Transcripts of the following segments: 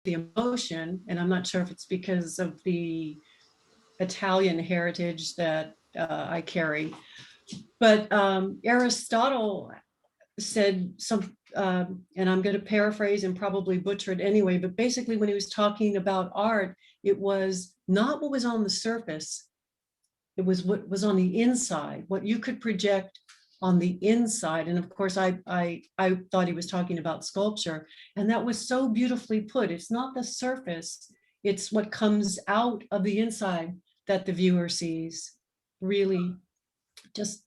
the emotion, and I'm not sure if it's because of the Italian heritage that I carry, but Aristotle said some, and I'm going to paraphrase and probably butcher it anyway, but basically when he was talking about art, it was not what was on the surface, it was what was on the inside, what you could project on the inside. And of course, I thought he was talking about sculpture, and that was so beautifully put. It's not the surface, it's what comes out of the inside that the viewer sees. Really, just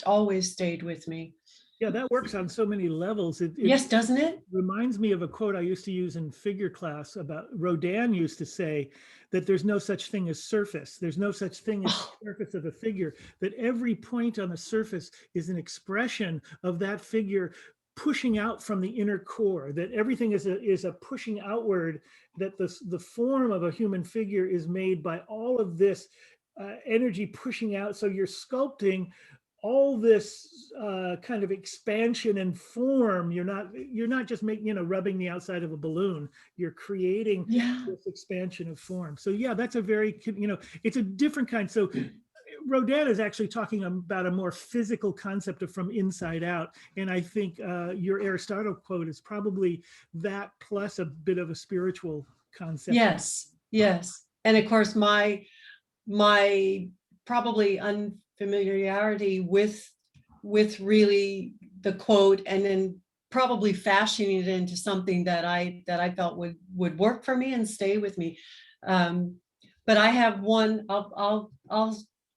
always stayed with me. Yeah, that works on so many levels. Yes, doesn't it? Reminds me of a quote I used to use in figure class about Rodin used to say that there's no such thing as surface. There's no such thing as surface of a figure, that every point on the surface is an expression of that figure pushing out from the inner core, that everything is a pushing outward, that the form of a human figure is made by all of this energy pushing out. So you're sculpting all this kind of expansion and form. You're not just making, rubbing the outside of a balloon. You're creating this expansion of form. So yeah, that's a very, it's a different kind. So Rodin is actually talking about a more physical concept of from inside out. And I think your Aristotle quote is probably that plus a bit of a spiritual concept. Yes, yes. And of course, my probably unfamiliarity with really the quote, and then probably fashioning it into something that I felt would work for me and stay with me. But I have one. I'll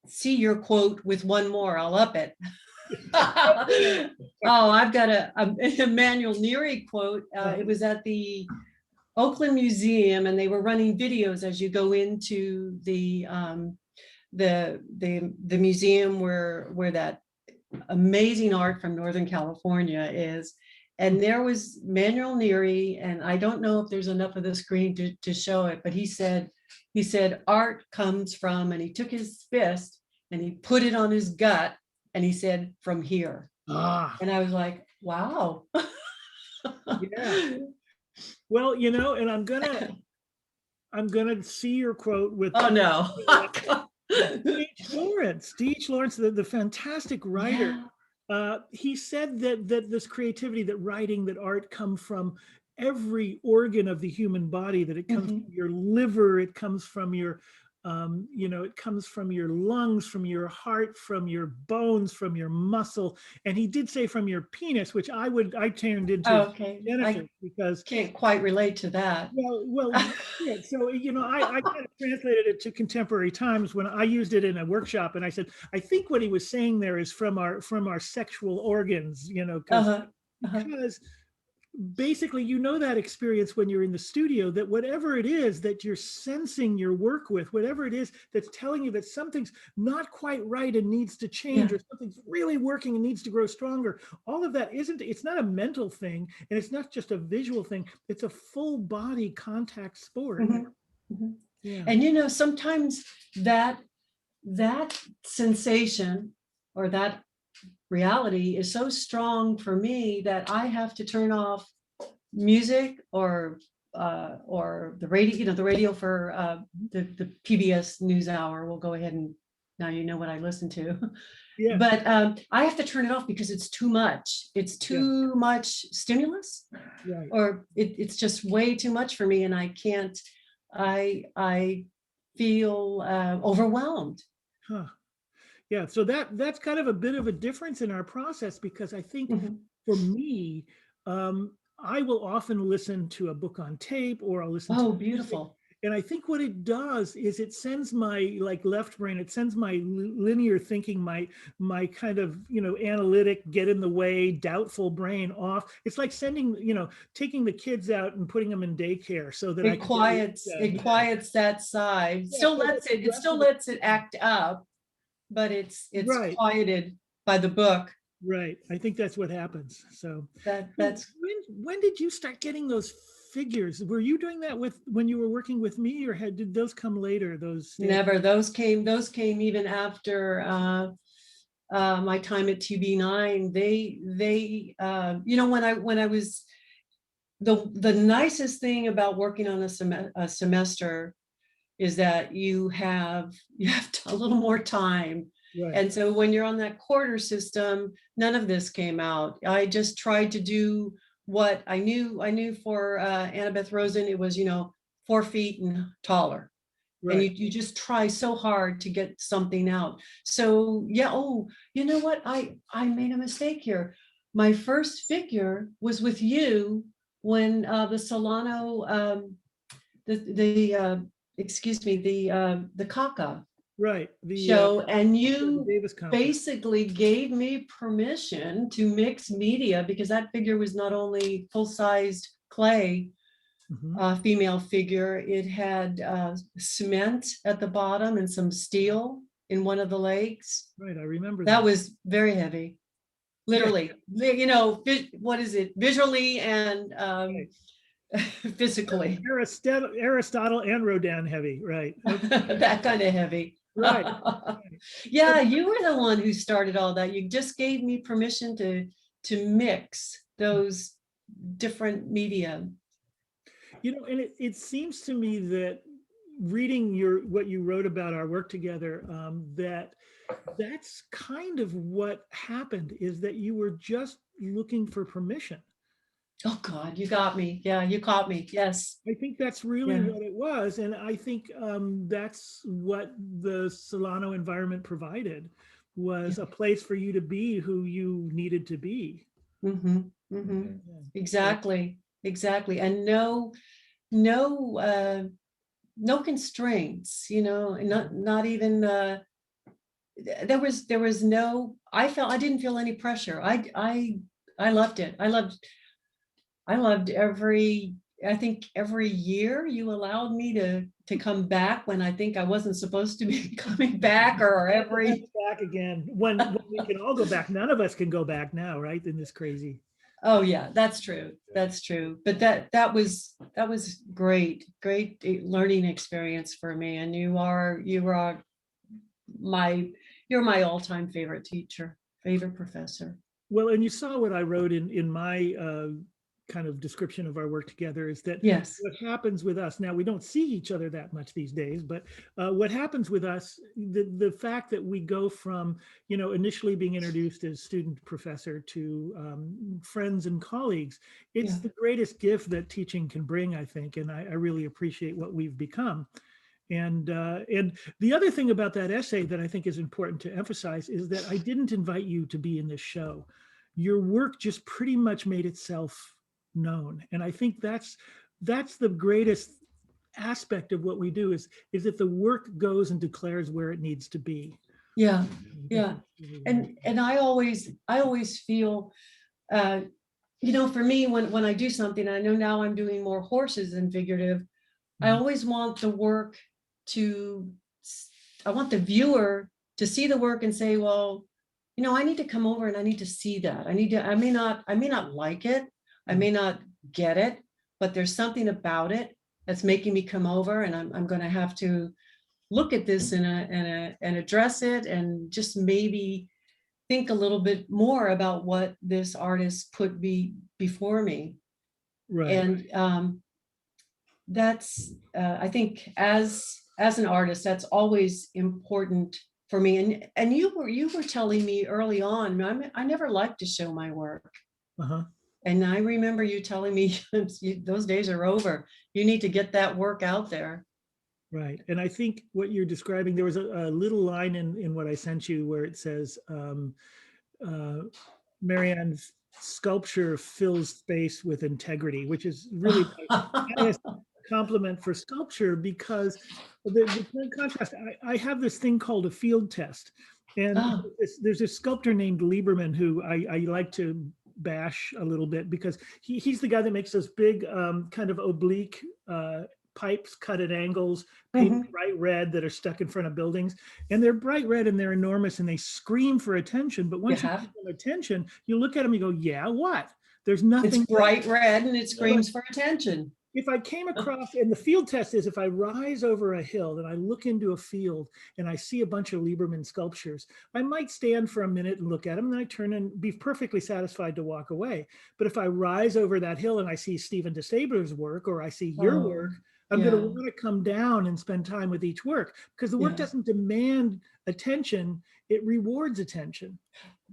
see your quote with one more. I'll up it. Oh, I've got a Emmanuel Neary quote. It was at the Oakland Museum, and they were running videos as you go into the museum where that amazing art from Northern California is. And there was Emmanuel Neary, and I don't know if there's enough of the screen to show it, but he said art comes from, and he took his fist and he put it on his gut and he said, from here. And I was like, wow. Yeah. Well, and I'm gonna see your quote with D.H. Lawrence, the fantastic writer. Yeah. He said that this creativity, that writing, that art come from every organ of the human body, that it comes from your liver, it comes from your it comes from your lungs, from your heart, from your bones, from your muscle. And he did say from your penis, which I turned into Jennifer, because can't quite relate to that. Well, yeah. So, I kind of translated it to contemporary times when I used it in a workshop, and I said, I think what he was saying there is from our sexual organs, because basically, that experience when you're in the studio, that whatever it is that you're sensing your work with, whatever it is that's telling you that something's not quite right and needs to change, or something's really working and needs to grow stronger, all of that it's not a mental thing, and it's not just a visual thing, it's a full body contact sport. Yeah. And sometimes that sensation or that reality is so strong for me that I have to turn off music or the radio, the radio for the PBS NewsHour. We'll go ahead and now you know what I listen to. Yeah. But I have to turn it off because it's too much. It's too much stimulus, or it's just way too much for me, and I can't. I feel overwhelmed. Huh. Yeah, so that's kind of a bit of a difference in our process, because I think for me, I will often listen to a book on tape, or I'll listen to beautiful. And I think what it does is it sends my left brain, it sends my linear thinking, my kind of, analytic, get in the way, doubtful brain off. It's like sending, taking the kids out and putting them in daycare so that it quiets that side. It still lets it act up, but it's quieted by the book. Right. I think that's what happens. So that's when did you start getting those figures? Were you doing that when you were working with me, or did those come later? Never. Those came even after my time at TB9. They when I was the nicest thing about working on a semester is that you have a little more time. Right. And so when you're on that quarter system, none of this came out. I just tried to do what I knew for Annabeth Rosen, it was, 4 feet and taller. And Right. you just try so hard to get something out. So yeah, oh, you know what? I made a mistake here. My first figure was with you when the Solano, excuse me, the Kaka Right. The show, and you Davis conference. basically gave me permission to mix media because that figure was not only full-sized clay, Mhm. female figure, it had cement at the bottom and some steel in one of the legs. Right. I remember That that. was very heavy, Yeah. literally, what is it, visually and Right. physically. Aristotle and Rodin heavy. Right. Okay. That kind of heavy. Right. Yeah, you were the one who started all that. You just gave me permission to mix those different media. And it seems to me that reading what you wrote about our work together, that's kind of what happened, is that you were just looking for permission. Oh God, you got me. Yeah, you caught me. Yes. I think that's really Yeah. what it was. And I think that's what the Solano environment provided, was a place for you to be who you needed to be. Mm-hmm. Mm-hmm. Yeah. Exactly. Exactly. And no constraints, not even there was no, I didn't feel any pressure. I loved it. I loved I think every year you allowed me to come back when I think I wasn't supposed to be coming back, or every. Back again when we can all go back. None of us can go back now, right? In this crazy. Oh yeah, that's true. That's true. But that was great learning experience for me. And you're my all-time favorite teacher, favorite professor. Well, and you saw what I wrote in my kind of description of our work together, is that Yes. what happens with us now, we don't see each other that much these days, but what happens with us, the fact that we go from, initially being introduced as student professor to friends and colleagues, it's the greatest gift that teaching can bring, I think. And I really appreciate what we've become. And the other thing about that essay that I think is important to emphasize is that I didn't invite you to be in this show. Your work just pretty much made itself known. And I think that's the greatest aspect of what we do, is that the work goes and declares where it needs to be. Yeah. Yeah. And I always feel, for me, when I do something, I know now I'm doing more horses than figurative. I always want the work I want the viewer to see the work and say, well, I need to come over and I need to see that. I may not like it. I may not get it, but there's something about it that's making me come over, and I'm going to have to look at this and address it, and just maybe think a little bit more about what this artist put before me. Right. And that's I think as an artist, that's always important for me. And you were telling me early on, I never liked to show my work. Uh-huh. And I remember you telling me those days are over. You need to get that work out there. Right. And I think what you're describing, there was a little line in what I sent you where it says, Maryann's sculpture fills space with integrity, which is really a compliment for sculpture, because the contrast, I have this thing called a field test. And there's a sculptor named Lieberman who I like to bash a little bit, because he's the guy that makes those big kind of oblique pipes cut at angles, painted bright red, that are stuck in front of buildings. And they're bright red and they're enormous and they scream for attention. But once you give them attention, you look at them, you go, yeah, what? There's nothing. It's bright red and it screams for attention. if I came across, and the field test is if I rise over a hill and I look into a field and I see a bunch of Lieberman sculptures, I might stand for a minute and look at them, and then I turn and be perfectly satisfied to walk away. But if I rise over that hill and I see Stephen DeStabler's work, or I see your work, I'm going to want to come down and spend time with each work, because the work doesn't demand attention, it rewards attention.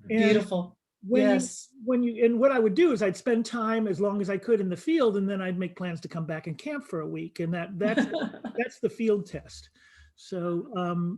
And Beautiful. Yes. and what I would do is I'd spend time as long as I could in the field, and then I'd make plans to come back and camp for a week. And that's the field test. So